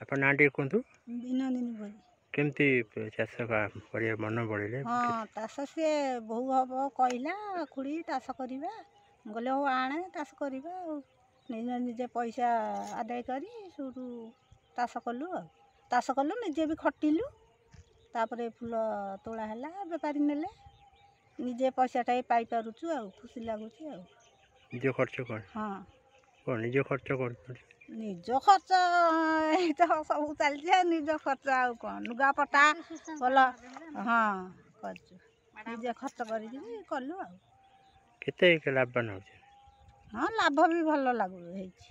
ଆପଣ ନାଁ ଟିକେ କୁହନ୍ତୁ। ବିନୋଦିନୀ ଭୋଇ। କେମିତି ଚାଷ କରିବା ମନ ବଳିଲେ? ହଁ ଚାଷ ସିଏ ବୋହୁ ହବ କହିଲା ଖୁଡ଼ି ଚାଷ କରିବା। ଗଲେ ହଉ ଆଣେ ଚାଷ କରିବା ଆଉ ନିଜେ ପଇସା ଆଦାୟ କରି ସେଇଠୁ ଚାଷ କଲୁ ଆଉ ଚାଷ କଲୁ ନିଜେ ବି ଖଟିଲୁ। ତାପରେ ଫୁଲ ତୋଳା ହେଲା ବେପାରୀ ନେଲେ ନିଜେ ପଇସାଟା ପାଇପାରୁଛୁ ଆଉ ଖୁସି ଲାଗୁଛି ଆଉ। ନିଜ ଖର୍ଚ୍ଚ କ'ଣ? ହଁ ନିଜ ଖର୍ଚ୍ଚ କରୁଛନ୍ତି। ନିଜ ଖର୍ଚ୍ଚ ଏଇ ତ ସବୁ ଚାଲିଛି ଆଉ ନିଜ ଖର୍ଚ୍ଚ ଆଉ କ'ଣ ଲୁଗାପଟା ଭଲ ହଁ କରିଛୁ ନିଜେ ଖର୍ଚ୍ଚ କରିକିରି କଲୁ ଆଉ। କେତେ ଲାଭବାନ ହେଉଛି? ହଁ ଲାଭ ବି ଭଲ ହେଇଛି।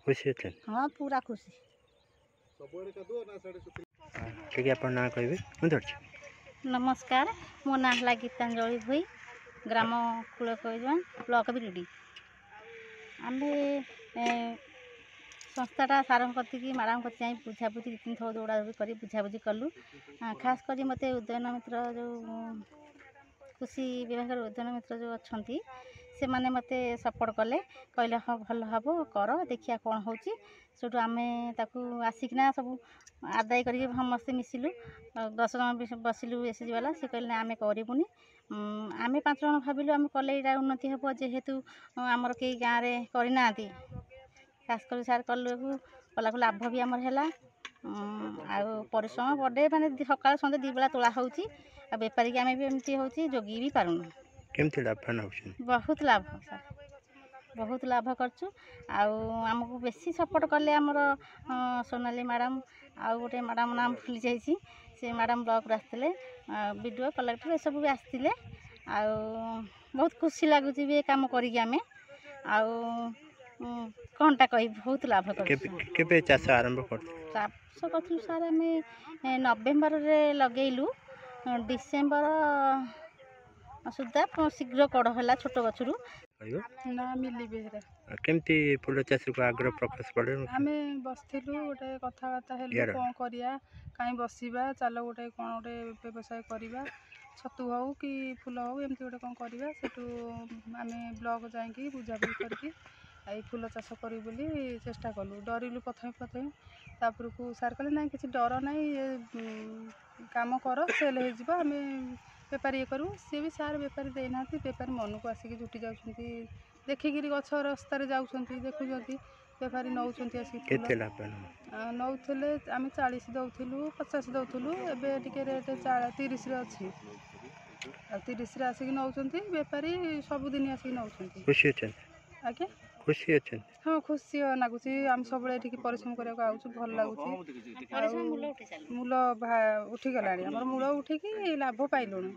ଖୁସି ଅଛନ୍ତି? ହଁ ପୁରା ଖୁସି। ଟିକେ ଆପଣ ନାଁ କହିବେ? ମୁଁ ଧରିଛି। ନମସ୍କାର, ମୋ ନାଁ ହେଲା ଗୀତାଞ୍ଜଳି ଭୋଇ, ଗ୍ରାମ କୁଳକୈଜୁଆଁ, ବ୍ଲକ ବିରିଡ଼ି। ଆମେ ସଂସ୍ଥାଟା ସାର୍ଙ୍କ କତିକି ମ୍ୟାଡ଼ାମ୍ କତିକି ଯାଇ ବୁଝାବୁଝି 2-3 ଥର ଦୌଡ଼ାଦୌଡ଼ି କରି ବୁଝାବୁଝି କଲୁ। ଖାସ୍ କରି ମୋତେ ଉଦୟନ ମିତ୍ର ଯେଉଁ କୃଷି ବିଭାଗର ଉଦୟନ ମିତ୍ର ଯେଉଁ ଅଛନ୍ତି ସେମାନେ ମୋତେ ସପୋର୍ଟ କଲେ, କହିଲେ ହଁ ଭଲ ହେବ କର ଦେଖିବା କ'ଣ ହେଉଛି। ସେଇଠୁ ଆମେ ତାକୁ ଆସିକିନା ସବୁ ଆଦାୟ କରିକି ସମସ୍ତେ ମିଶିଲୁ 10 ଜଣ ବସିଲୁ ଏସ୍ଏଚ୍ଜି ବାଲା। ସେ କହିଲେ ଆମେ କରିବୁନି। ଆମେ 5 ଜଣ ଭାବିଲୁ ଆମେ କଲେ ଏଇଟା ଉନ୍ନତି ହେବ, ଯେହେତୁ ଆମର କେହି ଗାଁରେ କରିନାହାନ୍ତି। ଖାସ୍ କରି ସାର୍ କଲାକୁ ଲାଭ ବି ଆମର ହେଲା। ଆଉ ପରିଶ୍ରମ ବଡ଼େ ମାନେ ସକାଳ ସନ୍ଧ୍ୟା 2 ବେଳା ତୋଳା ହେଉଛି। ଆଉ ବେପାରୀକି ଆମେ ବି ଏମିତି ହେଉଛି ଜଗି ବି ପାରୁନୁ। କେମିତି ଲାଭବାନ ହେଉଛନ୍ତି? ବହୁତ ଲାଭ ସାର୍, ବହୁତ ଲାଭ କରିଛୁ। ଆଉ ଆମକୁ ବେଶୀ ସପୋର୍ଟ କଲେ ଆମର ସୋନାଲି ମ୍ୟାଡ଼ାମ୍, ଆଉ ଗୋଟେ ମ୍ୟାଡ଼ାମ୍ ନାମ ଭୁଲି ଯାଇଛି, ସେ ମ୍ୟାଡ଼ାମ୍ ବ୍ଲକରୁ ଆସିଥିଲେ, ବିଡ଼ିଓ କଲେକ୍ଟର ଏସବୁ ବି ଆସିଥିଲେ। ଆଉ ବହୁତ ଖୁସି ଲାଗୁଛି ବି ଏ କାମ କରିକି ଆମେ। ଆଉ କ'ଣଟା କହିବି, ବହୁତ ଲାଭ କରିଛୁ। କେବେ ଚାଷ ଆରମ୍ଭ କରିଥିଲୁ? ଚାଷ କରିଥିଲୁ ସାର୍ ଆମେ ନଭେମ୍ବରରେ ଲଗେଇଲୁ, ଡିସେମ୍ବର ସୁଦ୍ଧା ଶୀଘ୍ର କଡ଼ ହେଲା ଛୋଟ ଗଛରୁ। ନା ମିଲି ବେହେରା। କେମିତି ଫୁଲ ଚାଷକୁ ଆଗ୍ରହ ପ୍ରକାଶ କଲେ? ଆମେ ବସିଥିଲୁ ଗୋଟେ କଥାବାର୍ତ୍ତା ହେଲୁ କ'ଣ କରିବା, କାହିଁ ବସିବା, ଚାଲ ଗୋଟେ କ'ଣ ଗୋଟେ ବ୍ୟବସାୟ କରିବା, ଛତୁ ହେଉ କି ଫୁଲ ହେଉ ଏମିତି ଗୋଟେ କ'ଣ କରିବା। ସେଠୁ ଆମେ ବ୍ଲକ ଯାଇକି ବୁଝାବୁଝି କରିକି ଏଇ ଫୁଲ ଚାଷ କରିବୁ ବୋଲି ଚେଷ୍ଟା କଲୁ। ଡରିଲୁ ପ୍ରଥମେ, ତାପରକୁ ସାର୍ କହିଲେ ନାଇଁ କିଛି ଡର ନାହିଁ, କାମ କର ସେଲ୍ ହେଇଯିବ, ଆମେ ବେପାରୀ ଇଏ କରିବୁ। ସିଏ ବି ସାର୍ ବେପାରୀ ଦେଇନାହାନ୍ତି, ବେପାରୀ ମନକୁ ଆସିକି ଜୁଟି ଯାଉଛନ୍ତି, ଦେଖିକିରି ଗଛ ରାସ୍ତାରେ ଯାଉଛନ୍ତି ଦେଖୁଛନ୍ତି, ବେପାରୀ ନେଉଛନ୍ତି ଆସିକି। କେତେ ଲାଭବାନ ନେଉଥିଲେ ଆମେ 40 ଦେଉଥିଲୁ, 50 ଦେଉଥିଲୁ, ଏବେ ଟିକେ ରେଟ୍ 30ରେ ଅଛି। ଆଉ 30ରେ ଆସିକି ନେଉଛନ୍ତି ବେପାରୀ, ସବୁଦିନ ଆସିକି ନେଉଛନ୍ତି। ଖୁସି ଅଛନ୍ତି? ଆଜ୍ଞା ଖୁସି ଅଛନ୍ତି? ହଁ ଖୁସି ଲାଗୁଛି। ଆମେ ସବୁବେଳେ ଏଠିକି ପରିଶ୍ରମ କରିବାକୁ ଆଉଛୁ, ଭଲ ଲାଗୁଛି। ଆଉ ମୂଳ ଉଠିଗଲାଣି, ଆମର ମୂଳ ଉଠିକି ଲାଭ ପାଇଲୁଣି।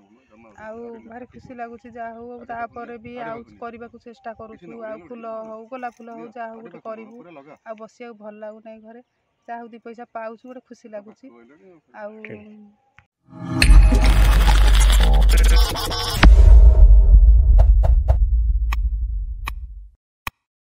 ଆଉ ଭାରି ଖୁସି ଲାଗୁଛି। ଯାହା ହଉ ତାପରେ ବି ଆଉ କରିବାକୁ ଚେଷ୍ଟା କରୁଛୁ। ଆଉ ଫୁଲ ହଉ, ଗୋଲାପ ଫୁଲ ହଉ, ଯାହା ହଉ ଗୋଟେ କରିବୁ। ଆଉ ବସିବାକୁ ଭଲ ଲାଗୁନାହିଁ ଘରେ, ଯାହା ହଉ 2 ପଇସା ପାଉଛୁ, ଗୋଟେ ଖୁସି ଲାଗୁଛି। ଆଉ